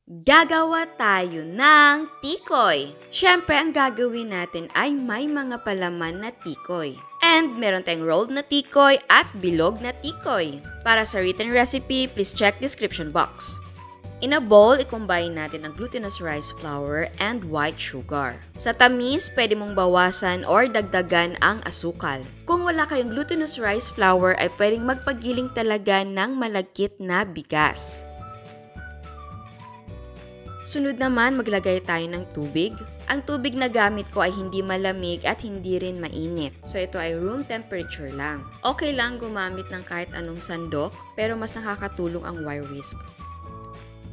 Gagawa tayo ng tikoy. Siyempre, ang gagawin natin ay may mga palaman na tikoy. And meron tayong rolled na tikoy at bilog na tikoy. Para sa written recipe, please check description box. In a bowl, i-combine natin ang glutinous rice flour and white sugar. Sa tamis, pwede mong bawasan or dagdagan ang asukal. Kung wala kayong glutinous rice flour, ay pwedeng magpagiling talaga ng malagkit na bigas. Sunod naman, maglagay tayo ng tubig. Ang tubig na gamit ko ay hindi malamig at hindi rin mainit. So ito ay room temperature lang. Okay lang gumamit ng kahit anong sandok, pero mas nakakatulong ang wire whisk.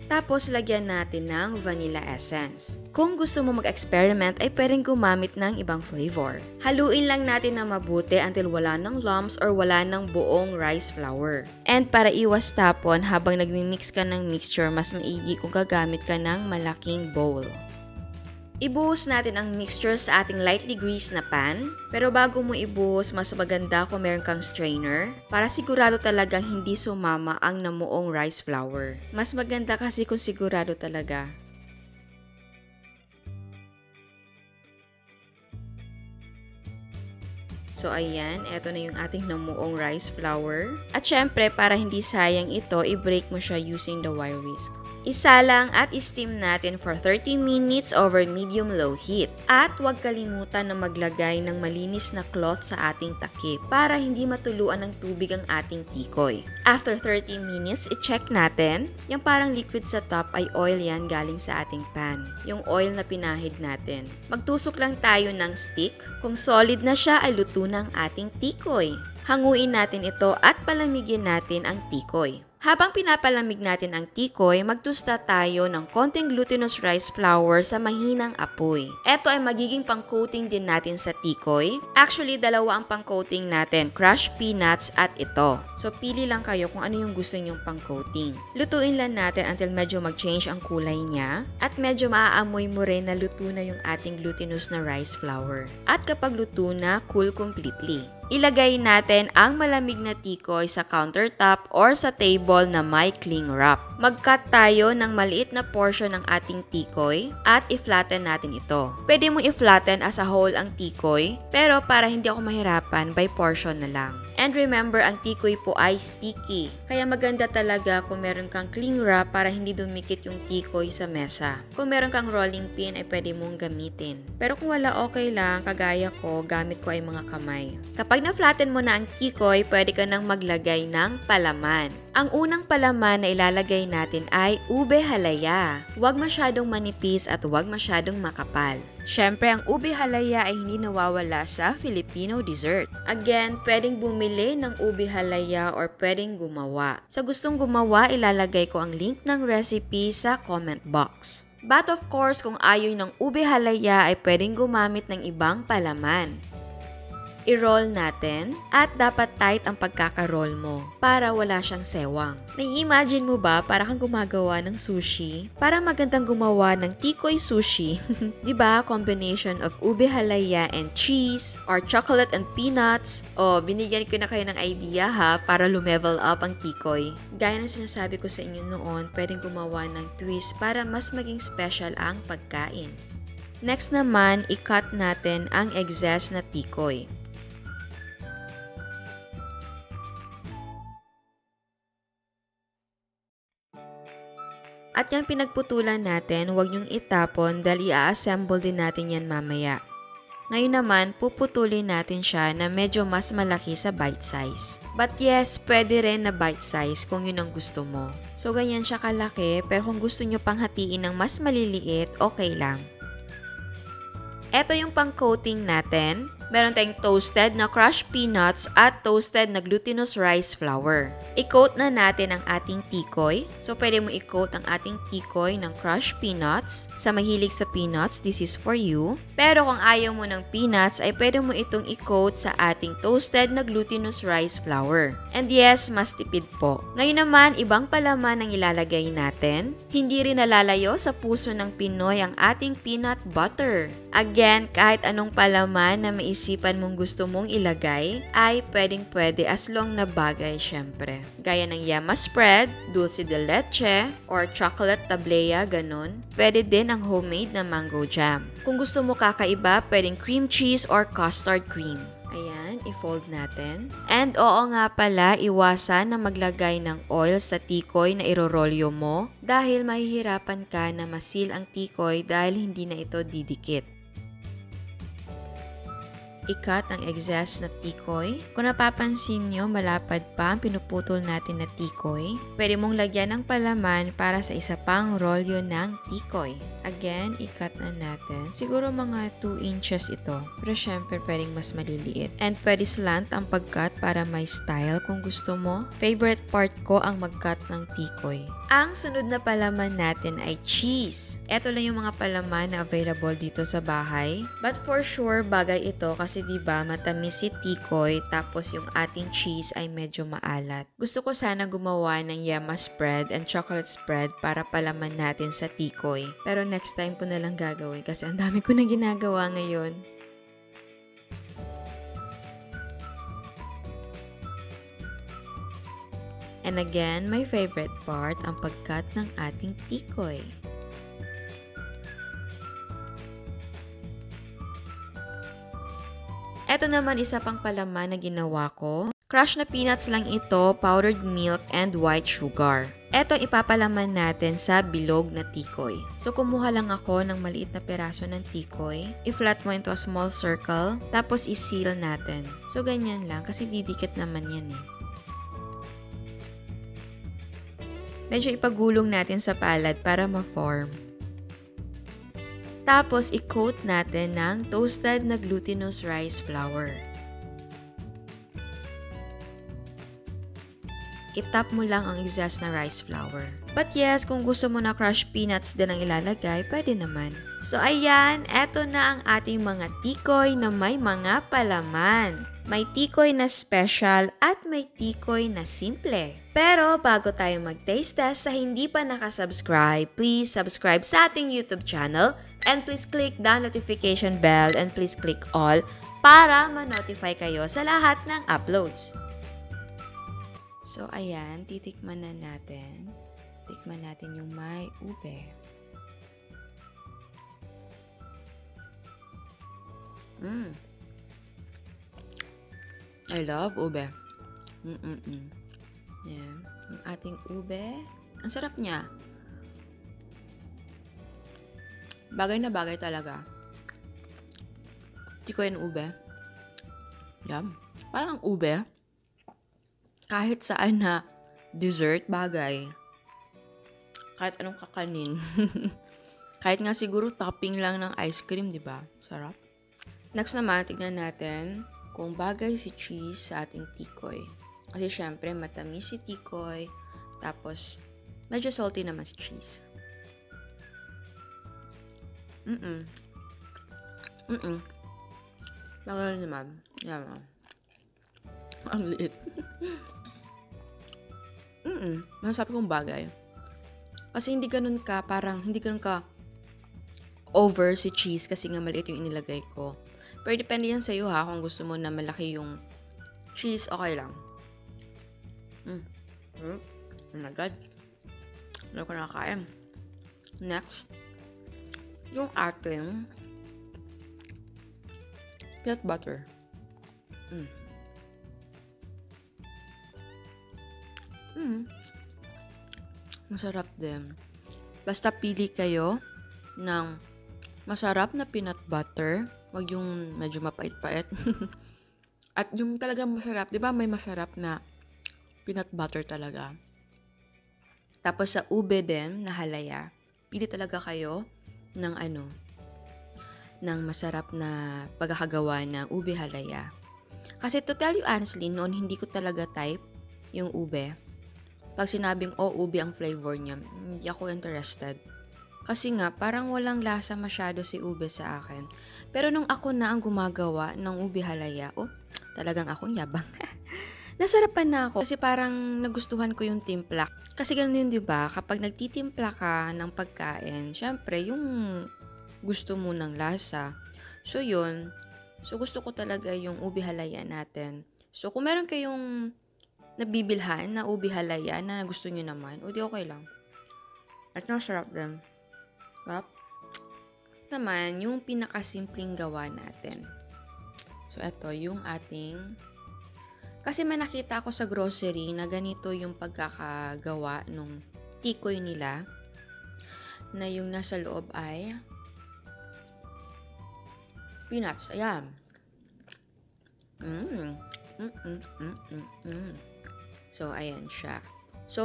Tapos, lagyan natin ng vanilla essence. Kung gusto mo mag-experiment, ay pwedeng gumamit ng ibang flavor. Haluin lang natin na mabuti until wala ng lumps or wala ng buong rice flour. And para iwas tapon, habang nagmi-mix ka ng mixture, mas maigi kung gagamit ka ng malaking bowl. Ibuhos natin ang mixture sa ating lightly greased na pan. Pero bago mo ibuhos, mas maganda kung meron kang strainer para sigurado talagang hindi sumama ang namuong rice flour. Mas maganda kasi kung sigurado talaga. So ayan, eto na yung ating namuong rice flour. At syempre, para hindi sayang ito, i-break mo siya using the wire whisk. Isalang at steam natin for 30 minutes over medium-low heat. At huwag kalimutan na maglagay ng malinis na cloth sa ating takip para hindi matuluan ng tubig ang ating tikoy. After 30 minutes, i-check natin. Yung parang liquid sa top ay oil yan galing sa ating pan. Yung oil na pinahid natin. Magtusok lang tayo ng stick. Kung solid na siya ay luto na ang ating tikoy. Hanguin natin ito at palamigin natin ang tikoy. Habang pinapalamig natin ang tikoy, magtusta tayo ng konting glutinous rice flour sa mahinang apoy. Ito ay magiging pang-coating din natin sa tikoy. Actually, dalawa ang pang-coating natin, crushed peanuts at ito. So, pili lang kayo kung ano yung gusto nyong pang-coating. Lutuin lang natin until medyo mag-change ang kulay niya at medyo maaamoy mo rin na luto na yung ating glutinous na rice flour. At kapag luto na, cool completely. Ilagay natin ang malamig na tikoy sa countertop or sa table na may cling wrap. Mag-cut tayo ng maliit na portion ng ating tikoy at i-flatten natin ito. Pwede mo i-flatten as a whole ang tikoy, pero para hindi ako mahirapan, by portion na lang. And remember, ang tikoy po ay sticky. Kaya maganda talaga kung meron kang cling wrap para hindi dumikit yung tikoy sa mesa. Kung meron kang rolling pin, ay pwede mong gamitin. Pero kung wala, okay lang. Kagaya ko, gamit ko ay mga kamay. Kapag na-flatten mo na ang tikoy, pwede ka nang maglagay ng palaman. Ang unang palaman na ilalagay natin ay ube halaya. Huwag masyadong manipis at huwag masyadong makapal. Siyempre, ang ube halaya ay hindi nawawala sa Filipino dessert. Again, pwedeng bumili ng ube halaya or pwedeng gumawa. Sa gustong gumawa, ilalagay ko ang link ng recipe sa comment box. But of course, kung ayaw ng ube halaya ay pwedeng gumamit ng ibang palaman. I-roll natin at dapat tight ang pagkaka-roll mo para wala siyang sewang. Nai-imagine mo ba para kang gumagawa ng sushi? Para magandang gumawa ng tikoy sushi. Diba? Combination of ube halaya and cheese or chocolate and peanuts. O, binigyan ko na kayo ng idea ha para lumevel up ang tikoy. Gaya ng sinasabi ko sa inyo noon, pwedeng gumawa ng twist para mas maging special ang pagkain. Next naman, i-cut natin ang excess na tikoy. At yung pinagputulan natin, huwag niyong itapon dahil i-assemble din natin yan mamaya. Ngayon naman, puputulin natin siya na medyo mas malaki sa bite size. But yes, pwede rin na bite size kung yun ang gusto mo. So ganyan siya kalaki, pero kung gusto niyo pang hatiin ng mas maliliit, okay lang. Ito yung pang-coating natin. Meron tayong toasted na crushed peanuts at toasted na glutinous rice flour. I-coat na natin ang ating tikoy. So, pwede mo i-coat ang ating tikoy ng crushed peanuts. Sa mahilig sa peanuts, this is for you. Pero kung ayaw mo ng peanuts, ay pwede mo itong i-coat sa ating toasted na glutinous rice flour. And yes, mas tipid po. Ngayon naman, ibang palaman ang ilalagay natin. Hindi rin nalalayo sa puso ng Pinoy ang ating peanut butter. Again, kahit anong palaman na may naisipan mong gusto mong ilagay, ay pwedeng-pwede as long na bagay syempre. Gaya ng yama spread, dulce de leche, or chocolate tablea, ganun. Pwede din ang homemade na mango jam. Kung gusto mo kakaiba, pwedeng cream cheese or custard cream. Ayan, i-fold natin. And oo nga pala, iwasan na maglagay ng oil sa tikoy na irorolyo mo dahil mahihirapan ka na masil ang tikoy dahil hindi na ito didikit. I-cut ang excess na tikoy. Kung napapansin nyo, malapad pa ang pinuputol natin na tikoy. Pwede mong lagyan ng palaman para sa isa pang rolyo ng tikoy. Again, i-cut na natin. Siguro mga 2 inches ito. Pero syempre, pwedeng mas maliliit. And pwede slant ang pag-cut para may style kung gusto mo. Favorite part ko ang mag-cut ng tikoy. Ang sunod na palaman natin ay cheese. Ito lang yung mga palaman na available dito sa bahay. But for sure, bagay ito kasi diba matamis si tikoy tapos yung ating cheese ay medyo maalat. Gusto ko sana gumawa ng yama spread and chocolate spread para palaman natin sa tikoy. Pero next time ko na lang gagawin kasi ang dami ko na ginagawa ngayon. And again, my favorite part, ang pag-cut ng ating tikoy. Ito naman isa pang palaman na ginawa ko. Crushed na peanuts lang ito, powdered milk, and white sugar. Ito ipapalaman natin sa bilog na tikoy. So kumuha lang ako ng maliit na peraso ng tikoy. I-flat mo into a small circle, tapos i-seal natin. So ganyan lang kasi didikit naman yan eh. Medyo ipagulong natin sa palad para ma-form. Tapos, i-coat natin ng toasted na glutinous rice flour. I-tap mo lang ang excess na rice flour. But yes, kung gusto mo na crushed peanuts din ang ilalagay, pwede naman. So ayan, eto na ang ating mga tikoy na may mga palaman. May tikoy na special at may tikoy na simple. Pero bago tayo mag-taste test, sa hindi pa nakasubscribe, please subscribe sa ating YouTube channel and please click the notification bell and please click all para ma-notify kayo sa lahat ng uploads. So ayan, titikman na natin. Tikman natin yung may ube. I love ube. Yan. Yung ating ube. Ang sarap niya. Bagay na bagay talaga. Tikoy ng ube. Yan. Parang ang ube. Kahit saan na dessert, bagay. Kahit anong kakanin. Kahit nga siguro topping lang ng ice cream, di ba? Sarap. Next naman, tignan natin kung bagay si cheese sa ating tikoy. Kasi syempre, matamis si tikoy. Tapos, medyo salty naman si cheese. Bagay naman. Yan. Ang liit. Masasabi kong bagay. Kasi hindi ganun ka over si cheese kasi nga maliit yung inilagay ko. Pero depende yan sa'yo ha, kung gusto mo na malaki yung cheese, okay lang. Oh my God. Ano ko nakakain? Next, yung ating peanut butter. Masarap din. Basta pili kayo ng masarap na peanut butter. Wag yung medyo mapait-pait. At yung talagang masarap, di ba may masarap na peanut butter talaga. Tapos sa ube din na halaya, pili talaga kayo ng ng masarap na pagkakagawa ng ube halaya. Kasi to tell you honestly, noon hindi ko talaga type yung ube. Pag sinabing ube ang flavor niya, hindi ako interested. Kasi nga, parang walang lasa masyado si ube sa akin. Pero nung ako na ang gumagawa ng ube halaya, talagang akong yabang. Nasarapan na ako kasi parang nagustuhan ko yung timpla. Kasi ganun yun, di ba? Kapag nagtitimpla ka ng pagkain, syempre, yung gusto mo ng lasa. So yun, So, gusto ko talaga yung ube halaya natin. So, kung meron kayong nabibilhan na ube halaya na gusto nyo naman, o di okay lang. At sarap din. Sarap. Naman, yung pinakasimpleng gawa natin. So, ito yung ating... Kasi may nakita ako sa grocery na ganito yung pagkakagawa nung tikoy nila. Na yung nasa loob ay peanuts. Ayan. So, ayan siya. So,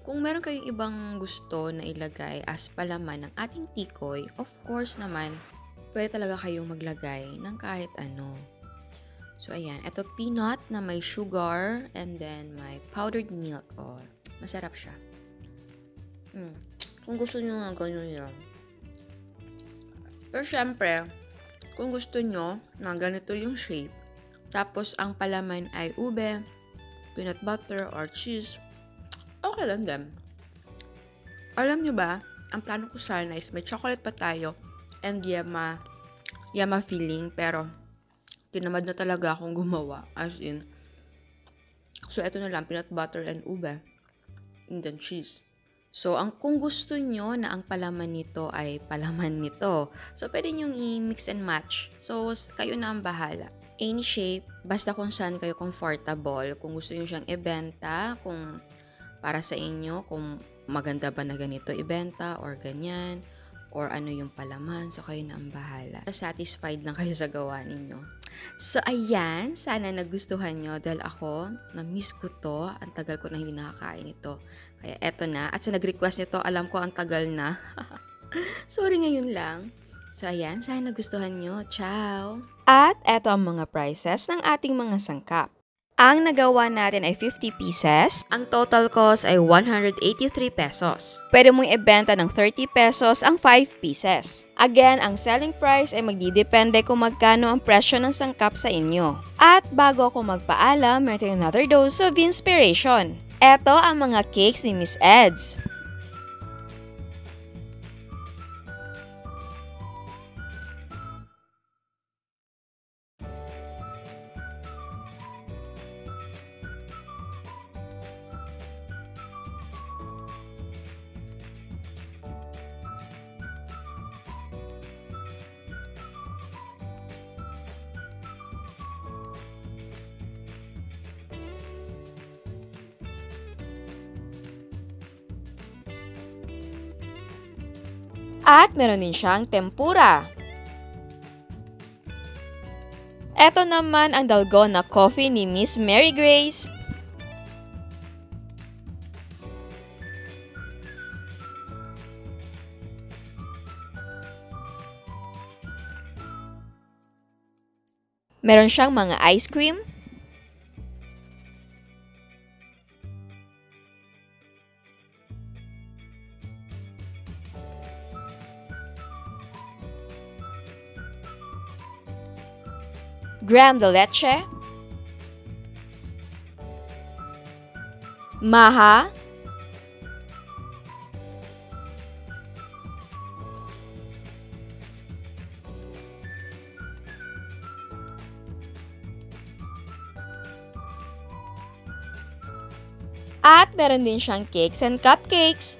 kung meron kayong ibang gusto na ilagay as palaman ng ating tikoy, of course naman, pwede talaga kayong maglagay ng kahit ano. So, ayan. Ito peanut na may sugar and then may powdered milk. Oh, masarap siya. Kung gusto nyo nga ganyan yan. Pero syempre, kung gusto nyo na ganito yung shape, tapos ang palaman ay ube, peanut butter, or cheese, okay lang din. Alam nyo ba, ang plano ko sana is may chocolate pa tayo and yama filling, pero tinamad na talaga akong gumawa. As in, so ito na lang, peanut butter and ube, and then cheese. So, kung gusto nyo na ang palaman nito ay palaman nito, so pwede nyo i-mix and match. So, kayo na ang bahala. Any shape, basta kung saan kayo comfortable. Kung gusto nyo siyang ibenta, kung para sa inyo, kung maganda ba na ganito ibenta or ganyan, or ano yung palaman, so kayo na ang bahala. Satisfied lang kayo sa gawa ninyo. So, ayan, sana nagustuhan nyo dahil ako, na-miss ko to. Ang tagal ko na hindi nakakain ito. Kaya eto na. At sa nag-request nito, alam ko ang tagal na. Sorry, ngayon lang. So, ayan, sana nagustuhan nyo. Ciao! At eto ang mga prices ng ating mga sangkap. Ang nagawa natin ay 50 pieces. Ang total cost ay 183 pesos. Pwede mong ibenta ng 30 pesos ang 5 pieces. Again, ang selling price ay magdidepende kung magkano ang presyo ng sangkap sa inyo. At bago ako magpaalam, meron tayong another dose of inspiration. Eto ang mga cakes ni Miss Edz. At meron din siyang tempura. Eto naman ang dalgona coffee ni Miss Mary Grace. Meron siyang mga ice cream. Crème de leche, maha, at meron din siyang cakes and cupcakes.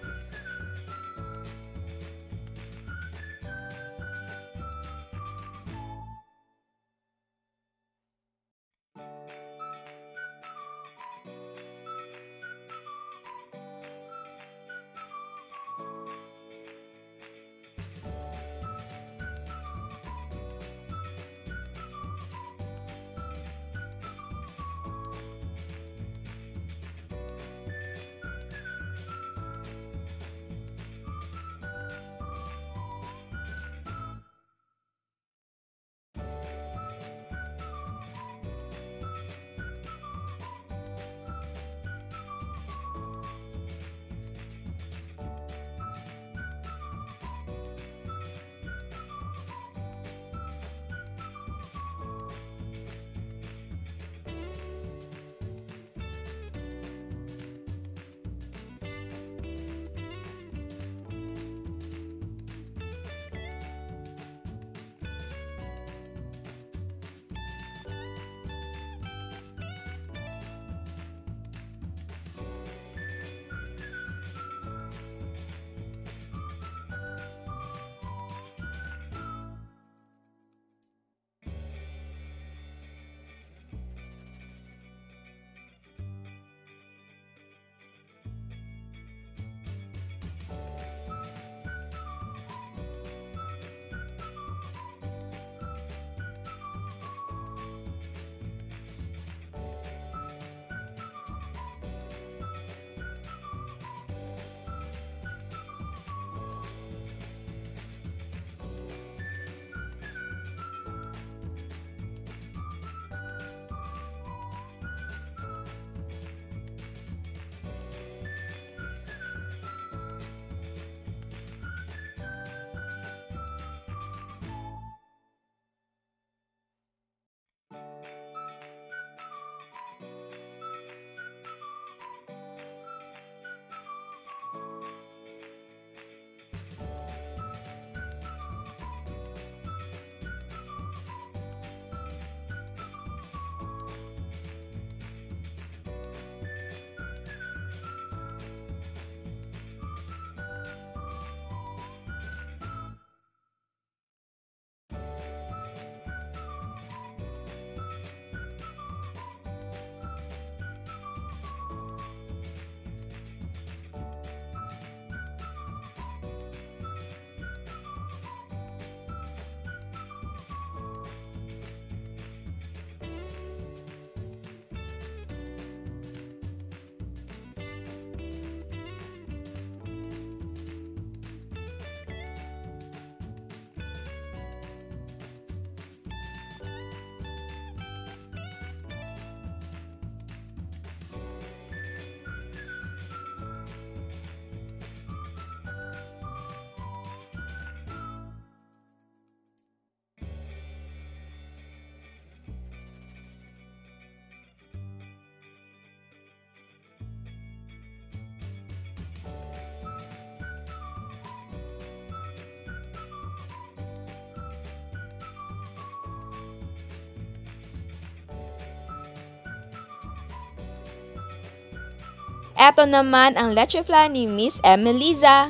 Eto naman ang leche flan ni Miss Emeliza.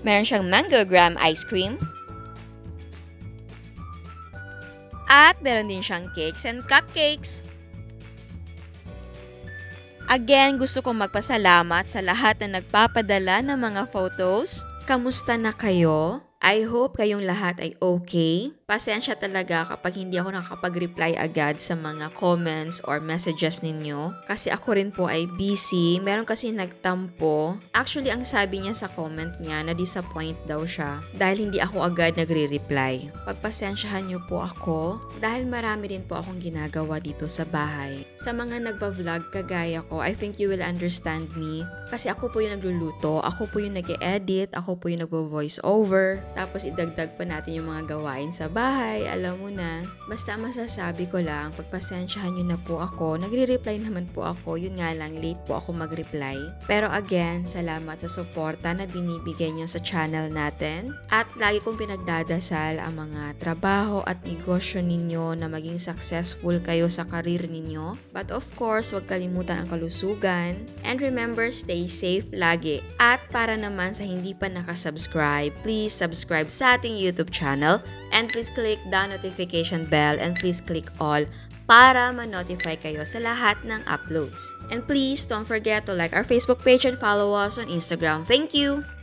Meron siyang mango graham ice cream. At meron din siyang cakes and cupcakes. Again, gusto kong magpasalamat sa lahat na nagpapadala ng mga photos. Kamusta na kayo? I hope kayong lahat ay okay. Pasensya talaga kapag hindi ako nakakapag-reply agad sa mga comments or messages ninyo. Kasi ako rin po ay busy. Meron kasi nagtampo. Actually, ang sabi niya sa comment niya, na-disappoint daw siya dahil hindi ako agad nagre-reply. Pagpasensyahan niyo po ako dahil marami din po akong ginagawa dito sa bahay. Sa mga nagpa-vlog kagaya ko, I think you will understand me. Kasi ako po yung nagluluto, ako po yung nag-e-edit, ako po yung nagvo-voice over. Tapos idagdag pa natin yung mga gawain sa bahay, alam mo na. Basta masasabi ko lang, pagpasensyahan nyo na po ako. Nagre-reply naman po ako, yun nga lang, late po ako mag-reply. Pero again, salamat sa suporta na binibigay nyo sa channel natin. At lagi kong pinagdadasal ang mga trabaho at negosyo ninyo na maging successful kayo sa karir ninyo. But of course, huwag kalimutan ang kalusugan. And remember, stay safe lagi. At para naman sa hindi pa nakasubscribe, please subscribe sa ating YouTube channel. And please click the notification bell and please click all para ma-notify kayo sa lahat ng uploads. And please don't forget to like our Facebook page and follow us on Instagram. Thank you!